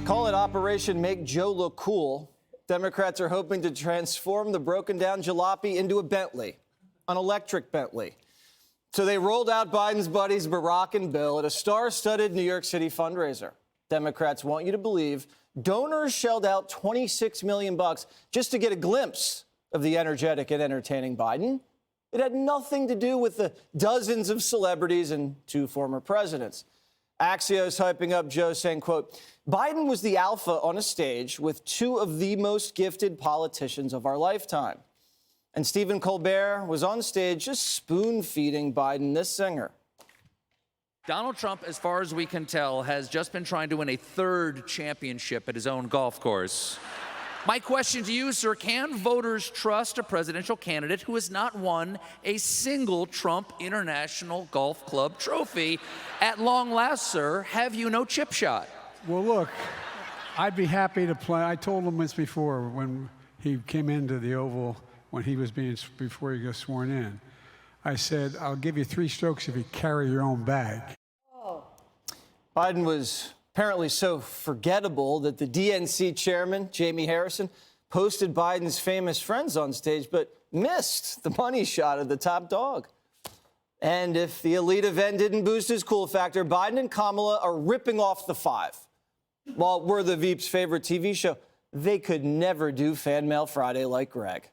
Call it Operation Make Joe Look Cool. Democrats are hoping to transform the broken-down jalopy into a Bentley, an electric Bentley. So they rolled out Biden's buddies Barack and Bill at a star-studded New York City fundraiser. Democrats want you to believe donors shelled out $26 million just to get a glimpse of the energetic and entertaining Biden. It had nothing to do with the dozens of celebrities and two former presidents. Axios hyping up Joe, saying, quote, Biden was the alpha on a stage with two of the most gifted politicians of our lifetime. And Stephen Colbert was on stage just spoon-feeding Biden this singer. Donald Trump, as far as we can tell, has just been trying to win a third championship at his own golf course. My question to you, sir, can voters trust a presidential candidate who has not won a single Trump International Golf Club trophy? At long last, sir, have you no chip shot? Well, look, I'd be happy to play. I told him this before when he came into the Oval, when he was before he got sworn in. I said, I'll give you 3 strokes if you carry your own bag. Oh. Biden was apparently so forgettable that the DNC chairman, Jamie Harrison, posted Biden's famous friends on stage, but missed the money shot of the top dog. And if the elite event didn't boost his cool factor, Biden and Kamala are ripping off the 5. While we're the Veep's favorite TV show, they could never do Fan Mail Friday like Greg.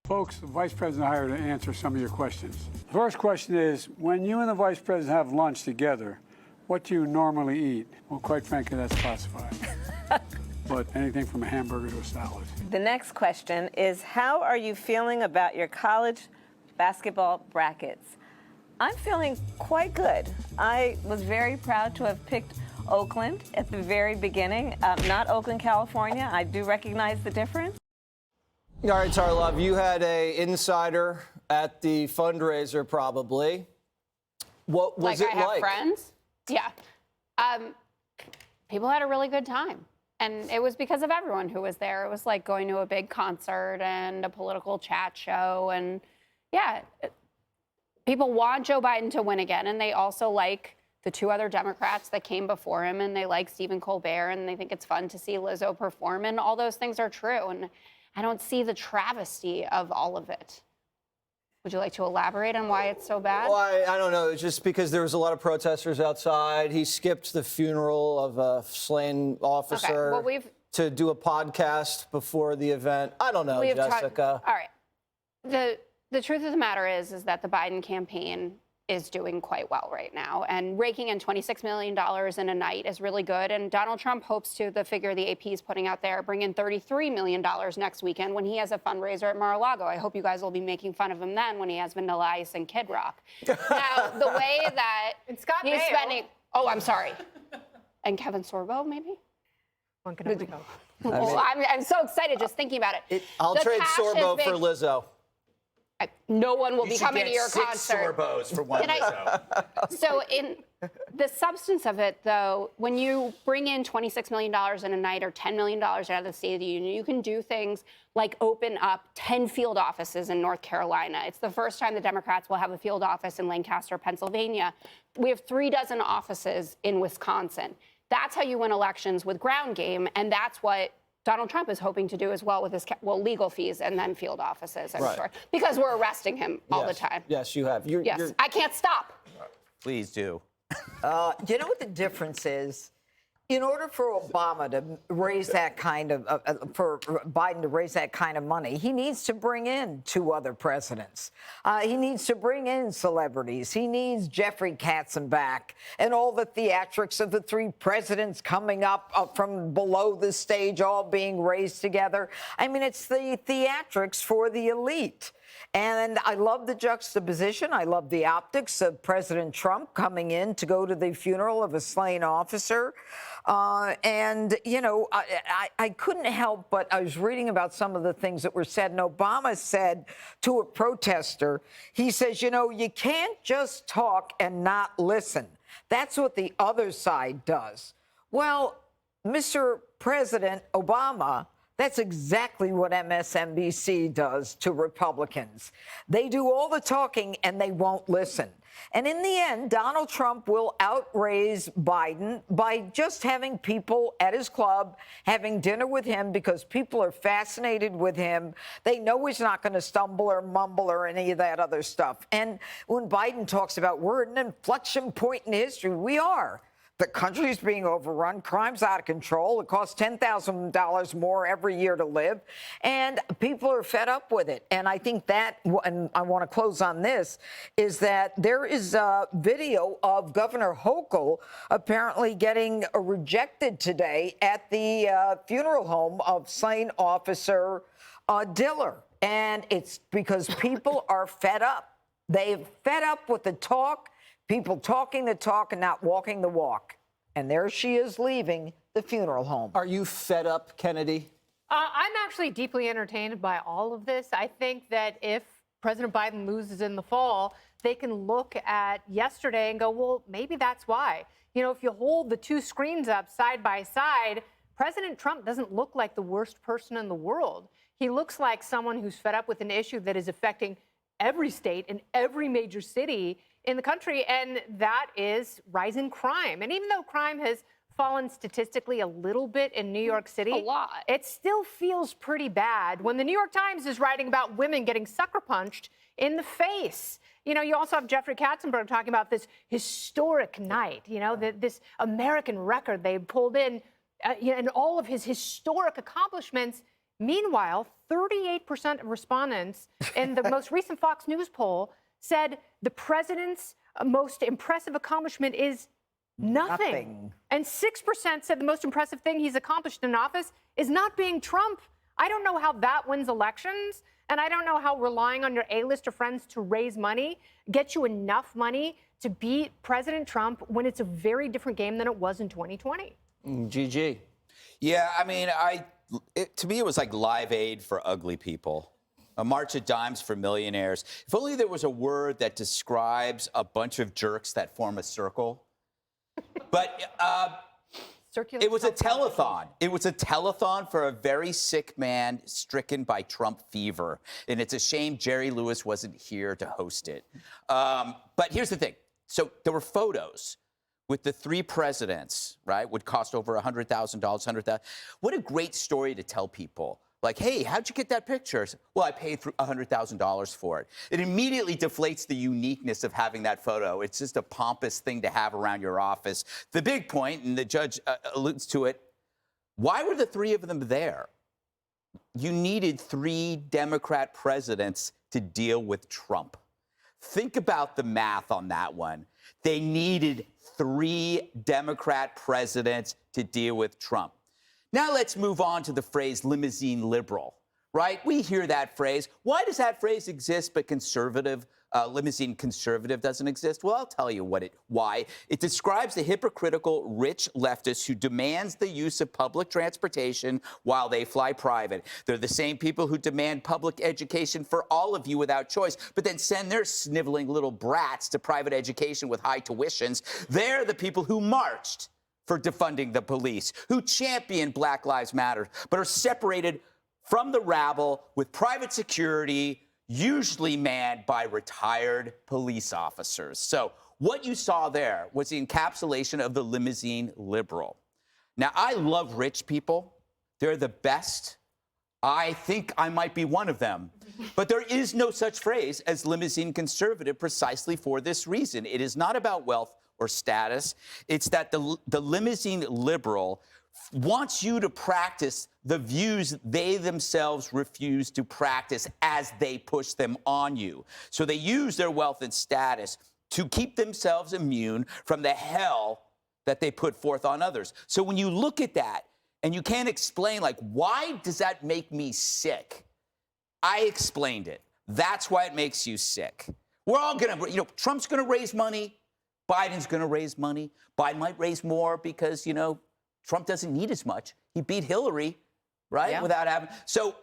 Folks, the vice president hired to answer some of your questions. First question is, when you and the vice president have lunch together, what do you normally eat? Well, quite frankly, that's classified. But anything from a hamburger to a salad. The next question is, how are you feeling about your college basketball brackets? I'm feeling quite good. I was very proud to have picked Oakland at the very beginning, not Oakland, California. I do recognize the difference. All right, Tarlov, you had an insider at the fundraiser, probably. What was it like? I have friends. Yeah. People had a really good time. And it was because of everyone who was there. It was like going to a big concert and a political chat show. And yeah, people want Joe Biden to win again. And they also like the 2 other Democrats that came before him. And they like Stephen Colbert. And they think it's fun to see Lizzo perform. And all those things are true. And I don't see the travesty of all of it. Would you like to elaborate on why it's so bad? Well, I don't know. It's just because there was a lot of protesters outside. He skipped the funeral of a slain officer to do a podcast before the event. I don't know, Jessica. All right. The truth of the matter is that the Biden campaign is doing quite well right now. And raking in $26 million in a night is really good. And Donald Trump hopes to, the figure the AP is putting out there, bring in $33 million next weekend when he has a fundraiser at Mar-a-Lago. I hope you guys will be making fun of him then when he has Vanilla Ice and Kid Rock. Now, the way that he's spending... Oh, I'm sorry. And Kevin Sorbo, maybe? One can only hope. Well, I'm so excited just thinking about it. I'll trade Sorbo for Lizzo. No one will be coming to your concert. 6 Sorbos for one Lizzo. So in the substance of it, though, when you bring in $26 million in a night or $10 million out of the State of the Union, you can do things like open up 10 field offices in North Carolina. It's the first time the Democrats will have a field office in Lancaster, Pennsylvania. We have 36 offices in Wisconsin. That's how you win elections, with ground game, and that's what Donald Trump is hoping to do as well with his legal fees and then field offices, I'm sure, because we're arresting him all the time. Yes, you have. I can't stop. Please do. Do you know what the difference is? In order for Obama to raise that kind of, for Biden to raise that kind of money, he needs to bring in 2 other presidents. He needs to bring in celebrities. He needs Jeffrey Katzenbach and all the theatrics of the 3 presidents coming up from below the stage, all being raised together. I mean, it's the theatrics for the elite. And I love the juxtaposition. I love the optics of President Trump coming in to go to the funeral of a slain officer. And, you know, I couldn't help but I was reading about some of the things that were said. And Obama said to a protester, he says, you know, you can't just talk and not listen. That's what the other side does. Well, Mr. President Obama, That's exactly what MSNBC does to Republicans. They do all the talking and they won't listen. And in the end, Donald Trump will outraise Biden by just having people at his club, having dinner with him because people are fascinated with him. They know he's not going to stumble or mumble or any of that other stuff. And when Biden talks about we're at an inflection point in history, we are. The country's being overrun. Crime's out of control. It costs $10,000 more every year to live. And people are fed up with it. And I think that, and I want to close on this, is that there is a video of Governor Hochul apparently getting rejected today at the funeral home of slain Officer Diller. And it's because people are fed up. They've fed up with the talk. People talking the talk and not walking the walk. And there she is leaving the funeral home. Are you fed up, Kennedy? I'm actually deeply entertained by all of this. I think that if President Biden loses in the fall, they can look at yesterday and go, well, maybe that's why. You know, if you hold the two screens up side by side, President Trump doesn't look like the worst person in the world. He looks like someone who's fed up with an issue that is affecting every state and every major city in the country, and that is rising crime. And even though crime has fallen statistically a little bit in New York City, A lot. it still feels pretty bad when the New York Times is writing about women getting sucker punched in the face. You know, you also have Jeffrey Katzenberg talking about this historic night, you know, this American record they pulled in, and all of his historic accomplishments. Meanwhile, 38% of respondents in the most recent Fox News poll said the president's most impressive accomplishment is nothing. And 6% said the most impressive thing he's accomplished in office is not being Trump. I don't know how that wins elections. And I don't know how relying on your A-lister friends to raise money gets you enough money to beat President Trump when it's a very different game than it was in 2020. GG. Yeah, I mean, to me, it was like Live Aid for ugly people. A march of dimes for millionaires. If only there was a word that describes a bunch of jerks that form a circle. But it was a telethon. It was a telethon for a very sick man stricken by Trump fever. And it's a shame Jerry Lewis wasn't here to host it. But here's the thing. So there were photos with the three presidents, right? Would cost over $100,000, $100,000. What a great story to tell people. Like, hey, how'd you get that picture? Well, I paid $100,000 for it. It immediately deflates the uniqueness of having that photo. It's just a pompous thing to have around your office. The big point, and the judge alludes to it, why were the three of them there? You needed three Democrat presidents to deal with Trump. Think about the math on that one. They needed three Democrat presidents to deal with Trump. Now let's move on to the phrase limousine liberal, right? We hear that phrase. Why does that phrase exist but limousine conservative doesn't exist? Well, I'll tell you why. It describes the hypocritical rich leftist who demands the use of public transportation while they fly private. They're the same people who demand public education for all of you without choice, but then send their sniveling little brats to private education with high tuitions. They're the people who marched for defunding the police, who champion Black Lives Matter, but are separated from the rabble with private security, usually manned by retired police officers. So what you saw there was the encapsulation of the limousine liberal. Now, I love rich people. They're the best. I think I might be one of them. But there is no such phrase as limousine conservative precisely for this reason. It is not about wealth or status. It's that the limousine liberal wants you to practice the views they themselves refuse to practice as they push them on you. So they use their wealth and status to keep themselves immune from the hell that they put forth on others. So when you look at that and you can't explain, like, why does that make me sick? I explained it. That's why it makes you sick. We're all gonna, Trump's gonna raise money. Biden's going to raise money. Biden might raise more because, Trump doesn't need as much. He beat Hillary, right? Yeah. Without having. So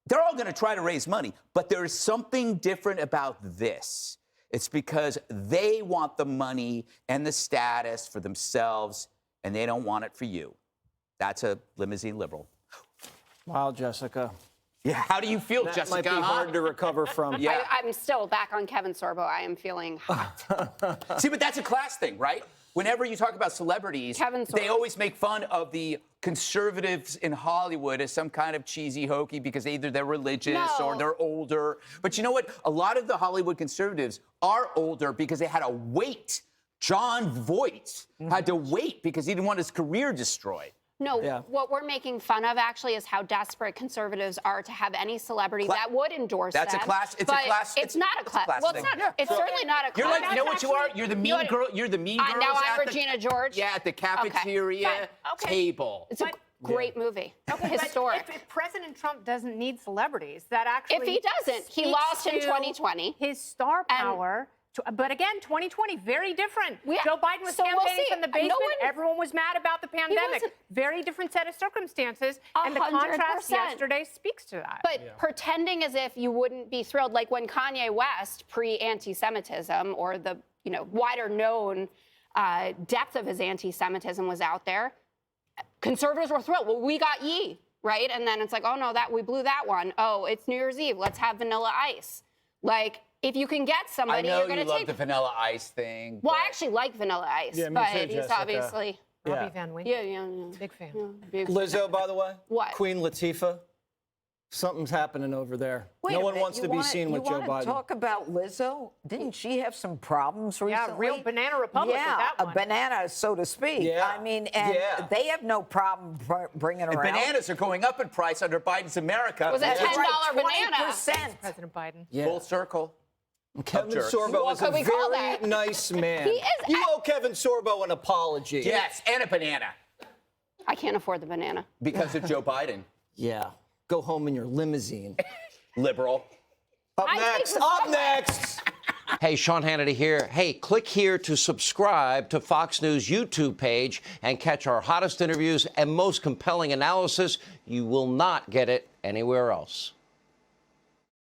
they're all going to try to raise money. But there is something different about this. It's because they want the money and the status for themselves, and they don't want it for you. That's a limousine liberal. Wow, Jessica. Yeah. How do you feel, That Jessica? might be hard to recover from. Yeah. I'm still back on Kevin Sorbo. I am feeling hot. See, but that's a class thing, right? Whenever you talk about celebrities, Kevin they Sorbo. always make fun of the conservatives in Hollywood as some kind of cheesy hokey because either they're religious or No. they're older. But you know what? A lot of the Hollywood conservatives are older because they had to wait. John Voight had to wait because he didn't want his career destroyed. No, Yeah. what we're making fun of actually is how desperate conservatives are to have any celebrity that would endorse That's a them. class- it's a but class- It's not a it's a class. class Well, thing. it's not. Yeah. It's certainly not a class. You're like, you know what you are? Actually- You're the mean girl. You're the mean girls. now I'm at the- Regina George. Yeah, at the cafeteria Fine. Okay. table. It's a great movie. Historic. If President Trump doesn't need celebrities, that actually. If he doesn't, he speaks lost in to 2020. His star power. But again, 2020, very different. Yeah. Joe Biden was So we'll campaigning see. from the No basement. one- Everyone was mad about the pandemic. wasn't- Very different set of circumstances. And the contrast 100%. yesterday speaks to that. But pretending as if you wouldn't be thrilled, like when Kanye West, pre-anti-Semitism, or the wider known depth of his anti-Semitism was out there, conservatives were thrilled. Well, we got ye, right? And then it's like, oh no, we blew that one. Oh, it's New Year's Eve. Let's have Vanilla Ice. Like, if you can get I somebody, know you're going you to love take. the Vanilla Ice thing. Well, but- I actually like Vanilla Ice, Yeah, me but too, he's Jessica. obviously. Robbie Van Winkle. Yeah. Big fan. Big- Lizzo, by the way. What? Queen Latifah. Something's happening over there. Wait No a one minute, wants you to be wanna- seen with Joe You Biden. want to talk about Lizzo? Didn't she have some problems recently? Yeah, real banana republic with Yeah, that a one. banana, so to speak. Yeah. I mean, and Yeah. they have no problem bringing her And out. bananas are going up in price under Biden's America. Was that That's $10 right, banana? 20%. President Biden. Yeah. Full circle. Kevin jerks. Sorbo What is a could we call very that? nice man. He is You owe Kevin Sorbo an apology. Yes, and a banana I can't afford the banana. because of Joe Biden. Yeah. Go home in your limousine. Liberal. Up I take next. the- Up next. Hey, Sean Hannity here. Hey, click here to subscribe to Fox News YouTube page and catch our hottest interviews and most compelling analysis. You will not get it anywhere else.